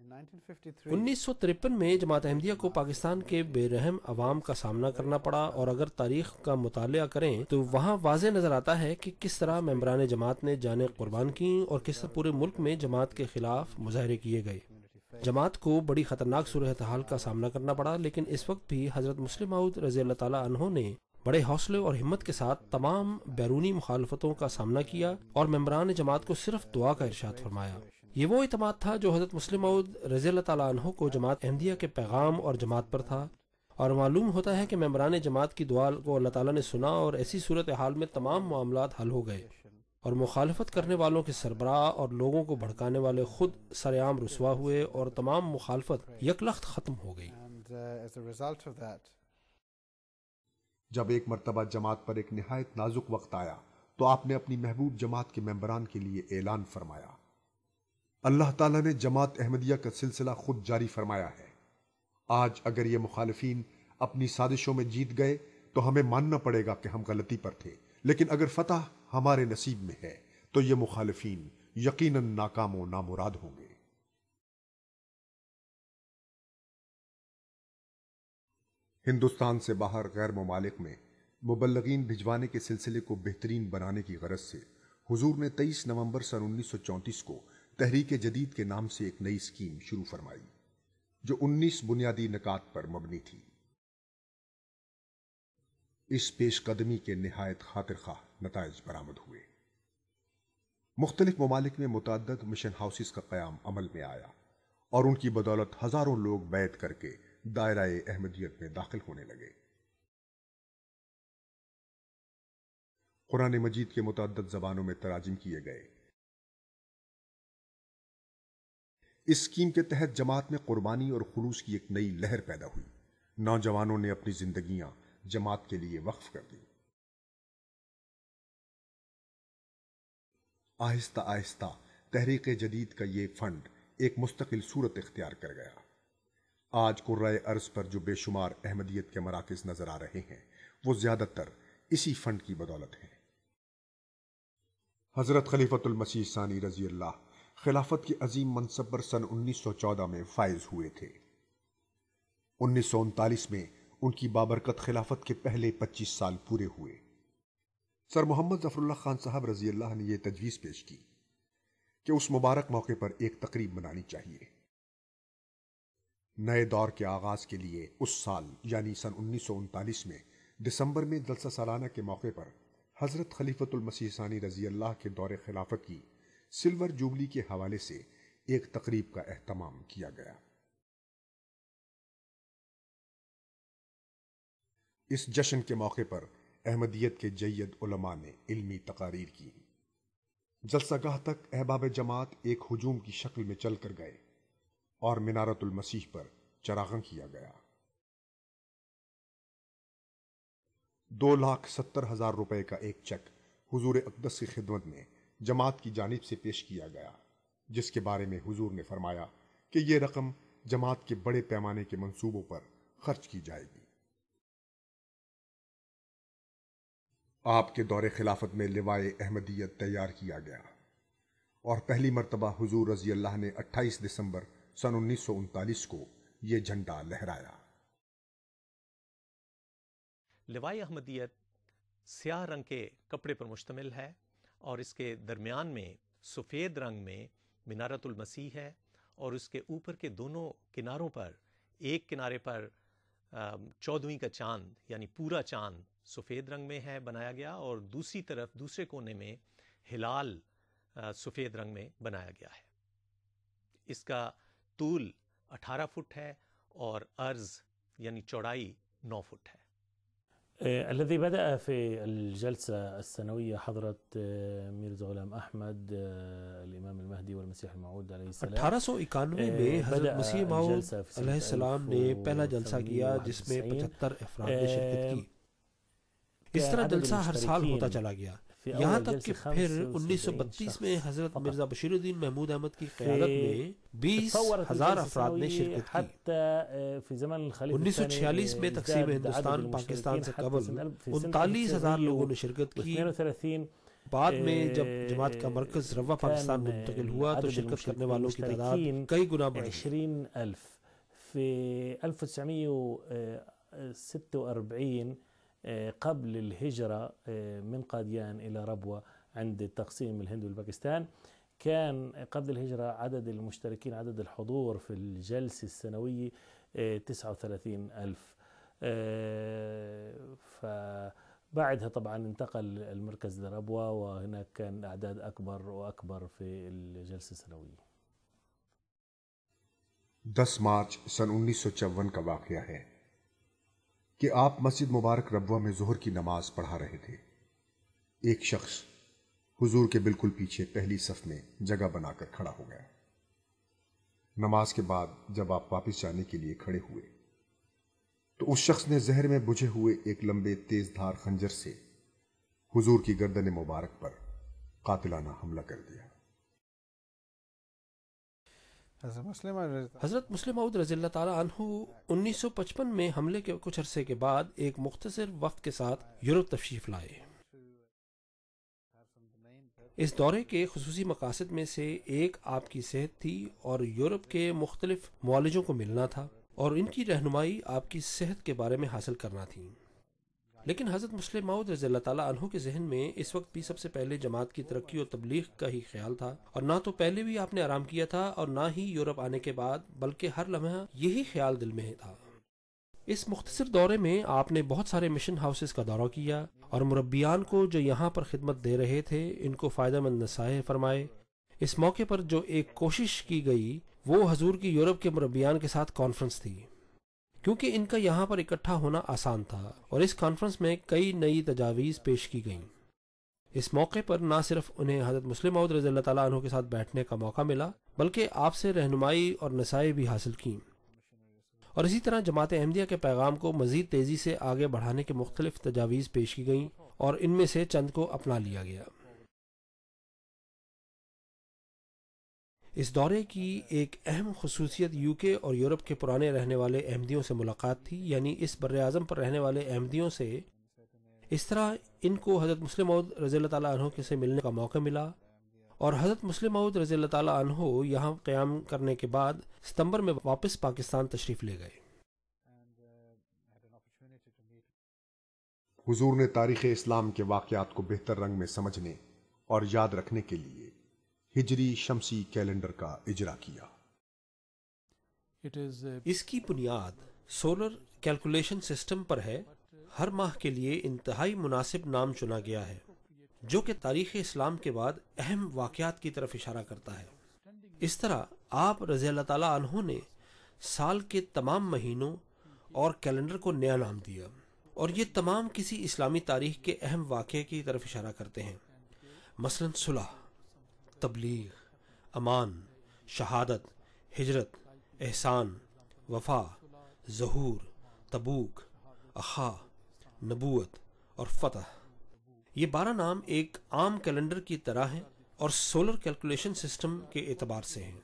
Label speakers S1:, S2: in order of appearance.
S1: 1953 میں جماعت احمدیہ کو پاکستان کے بے رحم عوام کا سامنا کرنا پڑا، اور اگر تاریخ کا مطالعہ کریں تو وہاں واضح نظر آتا ہے کہ کس طرح ممبران جماعت نے جانیں قربان کی اور کس طرح پورے ملک میں جماعت کے خلاف مظاہرے کیے گئے۔ جماعت کو بڑی خطرناک صورتحال کا سامنا کرنا پڑا، لیکن اس وقت بھی حضرت مسلم موعود رضی اللہ تعالیٰ عنہ نے بڑے حوصلے اور ہمت کے ساتھ تمام بیرونی مخالفتوں کا سامنا کیا اور ممبران جماعت کو صرف دعا کا ارشاد فرمایا۔ یہ وہ اعتماد تھا جو حضرت مسلم موعود رضی اللہ تعالیٰ عنہ کو جماعت احمدیہ کے پیغام اور جماعت پر تھا، اور معلوم ہوتا ہے کہ ممبران جماعت کی دعا کو اللہ تعالیٰ نے سنا اور ایسی صورتحال میں تمام معاملات حل ہو گئے، اور مخالفت کرنے والوں کے سربراہ اور لوگوں کو بھڑکانے والے خود سرعام رسوا ہوئے اور تمام مخالفت یکلخت ختم ہو گئی۔
S2: جب ایک مرتبہ جماعت پر ایک نہایت نازک وقت آیا تو آپ نے اپنی محبوب جماعت کے ممبران کے لیے اعلان فرمایا۔ اللہ تعالیٰ نے جماعت احمدیہ کا سلسلہ خود جاری فرمایا ہے۔ آج اگر یہ مخالفین اپنی سازشوں میں جیت گئے تو ہمیں ماننا پڑے گا کہ ہم غلطی پر تھے، لیکن اگر فتح ہمارے نصیب میں ہے تو یہ مخالفین یقیناً ناکام و نامراد ہوں گے۔ ہندوستان سے باہر غیر ممالک میں مبلغین بھجوانے کے سلسلے کو بہترین بنانے کی غرض سے حضور نے 23 نومبر سن 1934 کو تحریک جدید کے نام سے ایک نئی اسکیم شروع فرمائی جو 19 بنیادی نکات پر مبنی تھی۔ اس پیش قدمی کے نہایت خاطر خواہ نتائج برآمد ہوئے۔ مختلف ممالک میں متعدد مشن ہاؤسز کا قیام عمل میں آیا اور ان کی بدولت ہزاروں لوگ بیعت کر کے دائرہ احمدیت میں داخل ہونے لگے۔ قرآن مجید کے متعدد زبانوں میں تراجم کیے گئے۔ اس اسکیم کے تحت جماعت میں قربانی اور خلوص کی ایک نئی لہر پیدا ہوئی۔ نوجوانوں نے اپنی زندگیاں جماعت کے لیے وقف کر دی۔ آہستہ آہستہ تحریک جدید کا یہ فنڈ ایک مستقل صورت اختیار کر گیا۔ آج قرۂ ارض پر جو بے شمار احمدیت کے مراکز نظر آ رہے ہیں وہ زیادہ تر اسی فنڈ کی بدولت ہیں۔ حضرت خلیفۃ المسیح ثانی رضی اللہ خلافت کے عظیم منصب پر سن 1914 میں فائز ہوئے تھے۔ 1939 میں ان کی بابرکت خلافت کے پہلے 25 سال پورے ہوئے۔ سر محمد ظفر اللہ خان صاحب رضی اللہ نے یہ تجویز پیش کی کہ اس مبارک موقع پر ایک تقریب منانی چاہیے۔ نئے دور کے آغاز کے لیے اس سال یعنی سن 1939 میں دسمبر میں جلسہ سالانہ کے موقع پر حضرت خلیفۃ المسیح ثانی رضی اللہ کے دور خلافت کی سلور جوبلی کے حوالے سے ایک تقریب کا اہتمام کیا گیا۔ اس جشن کے موقع پر احمدیت کے جید علماء نے علمی تقاریر کی۔ جلسہ گاہ تک احباب جماعت ایک ہجوم کی شکل میں چل کر گئے اور منارت المسیح پر چراغاں کیا گیا۔ 2,70,000 روپے کا ایک چیک حضور اقدس کی خدمت میں جماعت کی جانب سے پیش کیا گیا، جس کے بارے میں حضور نے فرمایا کہ یہ رقم جماعت کے بڑے پیمانے کے منصوبوں پر خرچ کی جائے گی۔ آپ کے دور خلافت میں لوائے احمدیت تیار کیا گیا اور پہلی مرتبہ حضور رضی اللہ نے 28 دسمبر سن 1939 کو یہ جھنڈا لہرایا۔
S3: لوائے احمدیت سیاہ رنگ کے کپڑے پر مشتمل ہے اور اس کے درمیان میں سفید رنگ میں منارت المسیح ہے، اور اس کے اوپر کے دونوں کناروں پر ایک کنارے پر 14ویں کا چاند یعنی پورا چاند سفید رنگ میں ہے بنایا گیا، اور دوسری طرف دوسرے کونے میں ہلال سفید رنگ میں بنایا گیا ہے۔ اس کا طول 18 فٹ ہے اور عرض یعنی چوڑائی 9 فٹ ہے۔
S4: الذي بدأ في الجلسة السنوية حضرة ميرزا غلام أحمد الإمام المهدي والمسيح الموعود عليه السلام۔
S1: 1891 میں حضرت مسیح موعود علیہ السلام نے پہلا جلسہ کیا جس میں 75 افراد نے شرکت کی۔ اس طرح جلسہ ہر سال ہوتا چلا گیا، یہاں تک کہ پھر 1932 میں حضرت مرزا بشیر الدین محمود احمد کی قیادت میں 20,000 افراد نے شرکت کی۔ 1946 میں تقسیم ہندوستان پاکستان سے قبل 39,000 لوگوں نے شرکت کی۔ بعد میں جب جماعت کا مرکز روا پاکستان منتقل ہوا تو شرکت کرنے والوں کی تعداد کئی گنا بڑھ گئی.
S4: 20,000 في 1946 قبل الهجرة من قاديان إلى ربوة عند تقسيم الهند والباكستان. كان قبل الهجرة عدد المشتركين، عدد الحضور في الجلسة السنوية 39,000. فبعدها طبعا انتقل المركز لربوة، وهناك كان أعداد أكبر وأكبر في الجلسة السنوية.
S2: 10 مارچ سن 1954 کا واقعہ ہے کہ آپ مسجد مبارک ربوہ میں ظہر کی نماز پڑھا رہے تھے. ایک شخص حضور کے بالکل پیچھے پہلی صف میں جگہ بنا کر کھڑا ہو گیا. نماز کے بعد جب آپ واپس جانے کے لیے کھڑے ہوئے تو اس شخص نے زہر میں بجھے ہوئے ایک لمبے تیز دھار خنجر سے حضور کی گردن مبارک پر قاتلانہ حملہ کر دیا.
S1: حضرت مسلم موعود رضی اللہ تعالیٰ عنہ 1955 میں حملے کے کچھ عرصے کے بعد ایک مختصر وقت کے ساتھ یورپ تشریف لائے. اس دورے کے خصوصی مقاصد میں سے ایک آپ کی صحت تھی اور یورپ کے مختلف معالجوں کو ملنا تھا اور ان کی رہنمائی آپ کی صحت کے بارے میں حاصل کرنا تھی. لیکن حضرت مسلم موعود رضی اللہ تعالیٰ عنہ کے ذہن میں اس وقت بھی سب سے پہلے جماعت کی ترقی اور تبلیغ کا ہی خیال تھا، اور نہ تو پہلے بھی آپ نے آرام کیا تھا اور نہ ہی یورپ آنے کے بعد، بلکہ ہر لمحہ یہی خیال دل میں تھا. اس مختصر دورے میں آپ نے بہت سارے مشن ہاؤسز کا دورہ کیا اور مربیان کو جو یہاں پر خدمت دے رہے تھے ان کو فائدہ مند نصائح فرمائے. اس موقع پر جو ایک کوشش کی گئی وہ حضور کی یورپ کے مربیان کے ساتھ کانفرنس تھی، کیونکہ ان کا یہاں پر اکٹھا ہونا آسان تھا، اور اس کانفرنس میں کئی نئی تجاویز پیش کی گئیں. اس موقع پر نہ صرف انہیں حضرت مسلم موعود رضی اللہ تعالیٰ عنہ کے ساتھ بیٹھنے کا موقع ملا بلکہ آپ سے رہنمائی اور نصائح بھی حاصل کیں، اور اسی طرح جماعت احمدیہ کے پیغام کو مزید تیزی سے آگے بڑھانے کے مختلف تجاویز پیش کی گئیں اور ان میں سے چند کو اپنا لیا گیا. اس دورے کی ایک اہم خصوصیت UK اور یورپ کے پرانے رہنے والے احمدیوں سے ملاقات تھی، یعنی اس بر اعظم پر رہنے والے احمدیوں سے. اس طرح ان کو حضرت مسلم موعود رضی اللہ تعالیٰ عنہ سے ملنے کا موقع ملا، اور حضرت مسلم موعود رضی اللہ تعالیٰ عنہ یہاں قیام کرنے کے بعد ستمبر میں واپس پاکستان تشریف لے گئے.
S2: حضور نے تاریخ اسلام کے واقعات کو بہتر رنگ میں سمجھنے اور یاد رکھنے کے لیے ہجری شمسی کیلنڈر کا اجرا کیا.
S1: اس کی بنیاد سولر کیلکولیشن سسٹم پر ہے. ہر ماہ کے لیے انتہائی مناسب نام چنا گیا ہے جو کہ تاریخ اسلام کے بعد اہم واقعات کی طرف اشارہ کرتا ہے. اس طرح آپ رضی اللہ تعالیٰ عنہ نے سال کے تمام مہینوں اور کیلنڈر کو نیا نام دیا، اور یہ تمام کسی اسلامی تاریخ کے اہم واقعے کی طرف اشارہ کرتے ہیں، مثلا صلح، تبلیغ، امان، شہادت، ہجرت، احسان، وفا، ظہور، تبوک، اخا، نبوت اور فتح. یہ 12 نام ایک عام کیلنڈر کی طرح ہیں اور سولر کیلکولیشن سسٹم کے اعتبار سے ہیں.